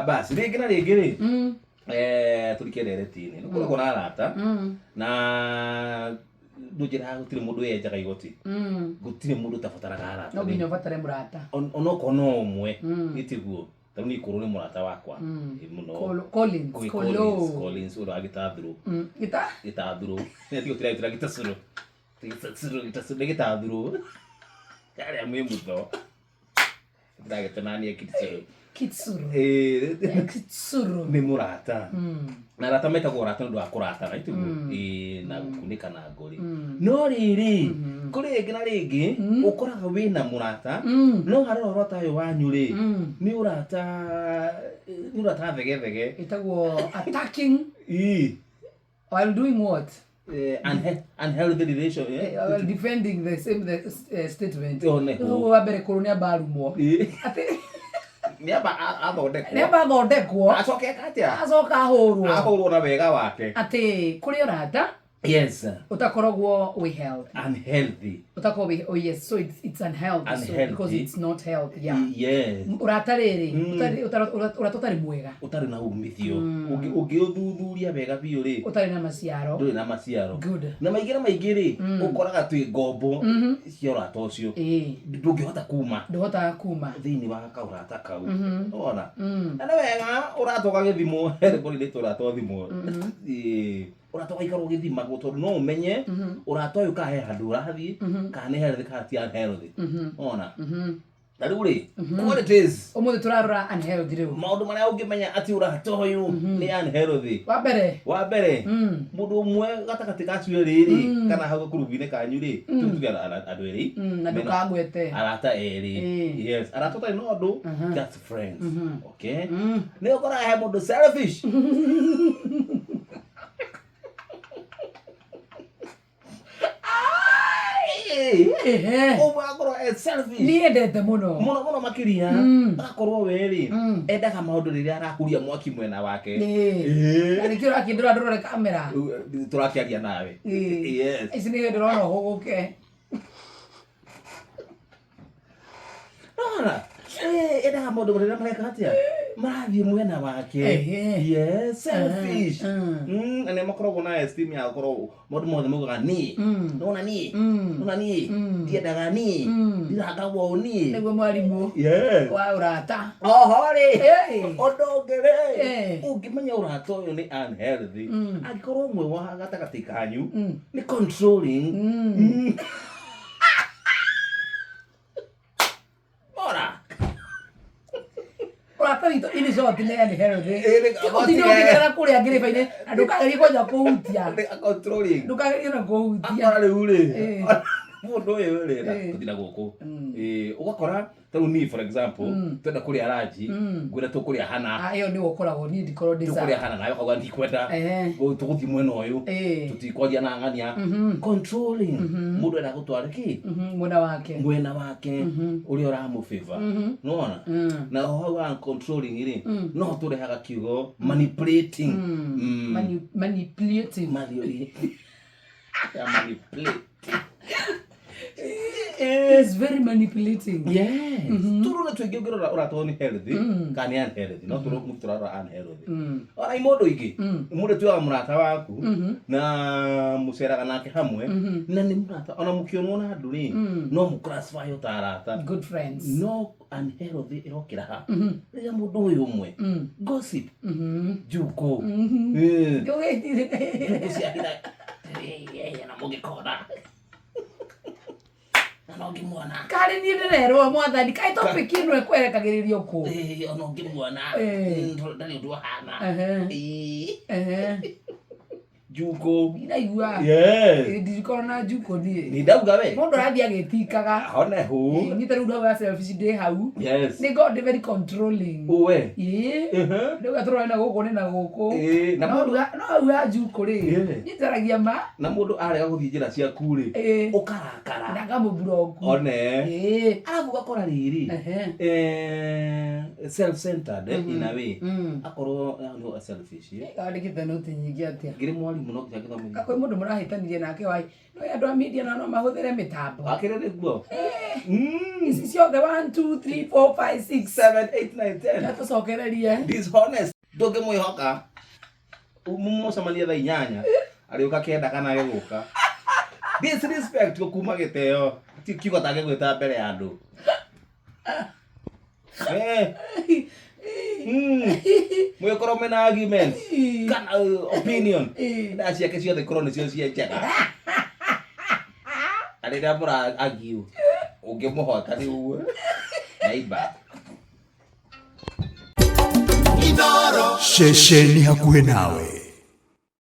Basi rĩngĩ na rĩngĩ rĩ tũrike Ndereti-inĩ nĩ kũrĩ na arata na ndũnjĩra gũtirĩ mũndũ yenjaga igoti gũtirĩ mũndũ tabataraga arata no nginya ũbatare mũrata onoko no ũmwe nĩtiguo tondũ nĩ kũrũ nĩ mũrata wakwa mũno Collins ũrĩa agĩtathurwo gĩtathurwo nĩtiguo tũrĩa gĩtacũrũ gĩtathurwo arĩa mwĩ mũtho ndagĩtonania Kitsuru nĩ mũrata na arata metagwo arata nĩũndũ wa kũratana ĩtiguo na gũkunĩka na ngori no rĩrĩ kũrĩ rĩngĩ na rĩngĩ ũkoraga wĩna mũrata no harĩ ũrata ũyũ wanyu rĩ nĩ ũrata thegethege ĩtagwo attacking while doing what unhealthy relation defending the same statement wambere kũrũ nĩ ambarumwo Niamba athondekwo acoka ahũrwo na wega wake atĩ kũrĩ ũrata yes utakoragwo unhealthy utakoragwo yes so it's unhealthy so because it's not healthy yes urata rĩrĩ urata ũtarĩ mwega ũtarĩ na umithio ũngĩũthuthuria wega biũ rĩ ũtarĩ na maciaro ndũrĩ na maciaro na maingĩ rĩ ũkoraga twĩ ngombo cia ũrata ũcio ndũngĩhota kuma thĩinĩ wa kaũrata kau ona na nĩ wega ũrata ũgagĩthimwo kũrĩ rĩtwa ũrata ũthimwo ũrata ũgaikarwo ũgĩthimagwo tondũ no ũmenye ũrata ũyũ kahe handũ ũrathiĩ kana nĩ healthy kana ti unhealthy ona na rĩu rĩ qualities ũmũthĩ tũrarora unhealthy rĩu maũndũ marĩa ũngĩmenya atĩ ũrata ũyũ nĩ unhealthy wa mbere mũndũ ũmwe gatagatĩ gacio rĩrĩ kana hau gakurubu-inĩ kanyu rĩ tuge andũ erĩ na ndũkagwete arata erĩ yes arata ũtarĩ na ũndũ just friends okay nĩ ũkoraga he mũndũ selfish ũgakorwo selfish niendete mũno makĩria agakorwo we rĩ endaga maũndũ rĩrĩa arakũria mwaki mwena wake na nĩkĩo ũrakĩndũra ndũrore kamera tũrakĩaria nawe yes ici nĩ ndĩrona ũhũgũke endaga maũndũ rĩrĩa mareka atĩa marathiĩ mwena wake yes selfish na nĩ makoragwo na esteem ya gũkorwo maũndũ mothe maugaga niĩ nona niĩ ndiendaga niĩ ndirangagwo niĩ nĩguo mwarimũ wa ũrata oho rĩ ũndũ ũngĩ rĩ ũngĩmenya ũrata ũyũ nĩ unhealthy angĩkorwo ũmwe wa gatagatĩ kanyu nĩ controlling urata witũ ini zote nĩ unhealthy ũtinĩ ũkĩgerera kũrĩa ngĩrĩba-inĩ na ndũkagerie kwanja kũhutia ndũkagerie na kũhutia rĩu rĩ mũndũ ũyũ rĩ tũthina gũkũ ũgakora tarĩu niĩ for example twenda kũrĩa ranji ngwĩra tũkũrĩa hana ĩyo nĩ ũkoragwo niĩ ndikorwo tũkũrĩa hana nawe kauga ndikwenda tũgũthiĩ mwena ũyũ tũtikwaria na ng'ania controlling mũndũ enda gũtwara kĩ mwena wake ũrĩa ũramũfavor nĩwona na hau wa controlling rĩ no tũrehaga kiugo manipulating is very manipulating turuna twĩngĩ ũngĩrora ũrata ũyũ nĩ healthy kana nĩ unhealthy no tũrarora unhealthy ona mũndũ ingĩ mũndũ tuaga mũrata waku na mũceraga nake hamwe na nĩ mũrata ona mũkĩonwo na andũ rĩ no mũclassify ta arata good friends no unhealthy ĩrokĩra ha rĩrĩa mũndũ ũyũ ũmwe gossip njukũ ciahira na mũgĩkora no ngĩmuona karĩ niĩ ndĩrerwo mwathani kaĩ topic ĩno ĩkwerekagĩrĩrio kũ ona ngĩmuona ndarĩ ũndũ wahana Juko. Inaigua. Yes. Ndikona juko niĩ. Ni ndauga we. Mũndũ arathi agĩtikaga. Hone hu. Ni tarũ ndauga selfish day hau. Yes. Ni God very controlling. Uwe. Ndauga tũrona na gũkũ nĩ na gũkũ. Na mũndũ no auga juko rĩ. Nitaragia ma. Na mũndũ arega gũthiĩ njĩra ciaku rĩ. Ũkarakara. Na ngamũblock. One. Arabu gakora rĩrĩ. Self-centered in a way. Akorwo no selfish. Ndikĩte no tinyingi atĩa. Ngire mwarimũ muno gĩthomithia. Kwĩ mũndũ mũrahĩtanirie nake wai. No andũ a media no mahũthĩre mĩtambo. Akĩrĩ nĩguo. Ici ciothe 1 2 3 4 5 6 7 8 9 10. Natucokererie. Dishonest. Ndũngĩmwĩhoka. Mũcemania thaa 8. Arĩũka kenda kana gĩgũka. Disrespect kuma gĩteo. Kiugo take gwĩta mbere ya andũ. Mwĩkoro mena argument kana opinion na ciake ciothe korwo nĩcio cia njega. Arĩrĩa mũra argue ũngĩmũhota rĩu neighbor. Shesheni hakuhĩ nawe.